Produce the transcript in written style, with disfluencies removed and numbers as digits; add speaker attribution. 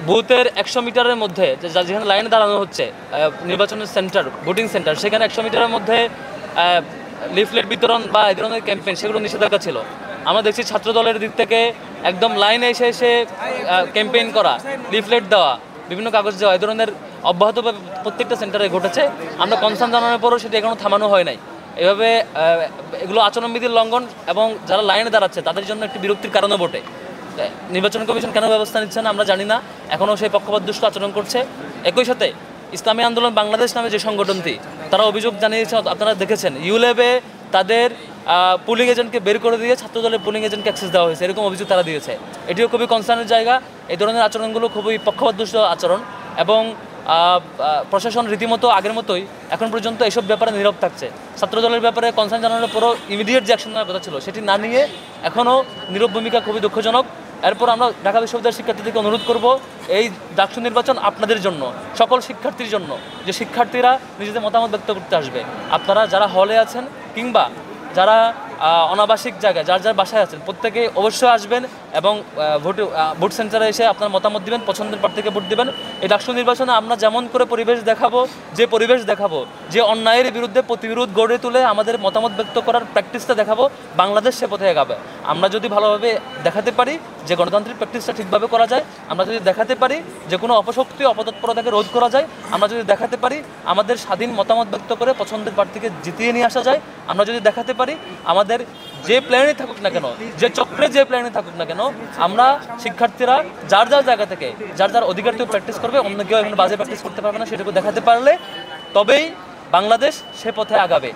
Speaker 1: বুথের 100 মিটারের মধ্যে যেখানে লাইনে দাঁড়ানো হচ্ছে নির্বাচনের সেন্টার, ভোটিং সেন্টার, সেখানে 100 মিটারের মধ্যে লিফলেট বিতরণ বা এই ধরনের ক্যাম্পেইন সেগুলো নিষেধাজ্ঞা ছিল। আমরা দেখছি ছাত্র দলের দিক থেকে একদম লাইনে এসে এসে ক্যাম্পেইন করা, লিফলেট দেওয়া, বিভিন্ন কাগজ দেওয়া, এই ধরনের অব্যাহতভাবে প্রত্যেকটা সেন্টারে ঘটেছে। আমরা কনসার্ন জানানোর পরও সেটা এখনও থামানো হয় নাই। এভাবে এগুলো আচরণবিধির লঙ্ঘন এবং যারা লাইনে দাঁড়াচ্ছে তাদের জন্য একটি বিরক্তির কারণও বটে। নির্বাচন কমিশন কেন ব্যবস্থা নিচ্ছে না আমরা জানি না, এখনও সেই পক্ষপাতদুষ্ট আচরণ করছে। একই সাথে ইসলামী আন্দোলন বাংলাদেশ নামে যে সংগঠনটি, তারা অভিযোগ জানিয়েছে, আপনারা দেখেছেন ইউলেবে তাদের পুলিং এজেন্টকে বের করে দিয়ে ছাত্রদলের পুলিং এজেন্টকে অ্যাক্সেস দেওয়া হয়েছে, এরকম অভিযোগ তারা দিয়েছে। এটিও খুবই কনসার্নের জায়গা। এই ধরনের আচরণগুলো খুবই পক্ষপাতদুষ্ট আচরণ এবং প্রশাসন রীতিমতো আগের মতোই এখন পর্যন্ত এসব ব্যাপারে নীরব থাকছে। ছাত্রদলের ব্যাপারে কনসার্ন জানানোর পরও ইমিডিয়েট যে অ্যাকশন নেওয়ার কথা ছিল সেটি না নিয়ে এখনও নীরব ভূমিকা খুবই দুঃখজনক। এরপর আমরা ঢাকা বিশ্ববিদ্যালয়ের শিক্ষার্থীদেরকে অনুরোধ করব, এই ডাকসু নির্বাচন আপনাদের জন্য, সকল শিক্ষার্থীর জন্য, যে শিক্ষার্থীরা নিজেদের মতামত ব্যক্ত করতে আসবে। আপনারা যারা হলে আছেন কিংবা যারা অনাবাসিক জায়গায় যার যার বাসায় আছেন, প্রত্যেকে অবশ্যই আসবেন এবং ভোট সেন্টারে এসে আপনার মতামত দিবেন, পছন্দের প্রার্থীকে ভোট দিবেন। এই ডাকসু নির্বাচনে আমরা যেমন করে পরিবেশ দেখাবো, যে অন্যায়ের বিরুদ্ধে প্রতিবিরোধ গড়ে তুলে আমাদের মতামত ব্যক্ত করার প্র্যাকটিসটা দেখাবো, বাংলাদেশ সে পথে এগাবে। আমরা যদি ভালোভাবে দেখাতে পারি যে গণতান্ত্রিক প্র্যাকটিসটা ঠিকভাবে করা যায়, আমরা যদি দেখাতে পারি যে কোনো অপশক্তি অপতৎপরতাকে রোধ করা যায়, আমরা যদি দেখাতে পারি আমাদের স্বাধীন মতামত ব্যক্ত করে পছন্দের প্রার্থীকে জিতিয়ে নিয়ে আসা যায়, আমরা যদি দেখাতে পারি আমাদের যে প্ল্যানে থাকুক না কেন, যে চক্রে যে প্ল্যানে থাকুক না কেন, আমরা শিক্ষার্থীরা যার যার জায়গা থেকে যার যার অধিকারকেও প্র্যাকটিস করবে, অন্য কেউ এখানে বাজে প্র্যাকটিস করতে পারবে না, সেটুকু দেখাতে পারলে তবেই বাংলাদেশ সে পথে আগাবে।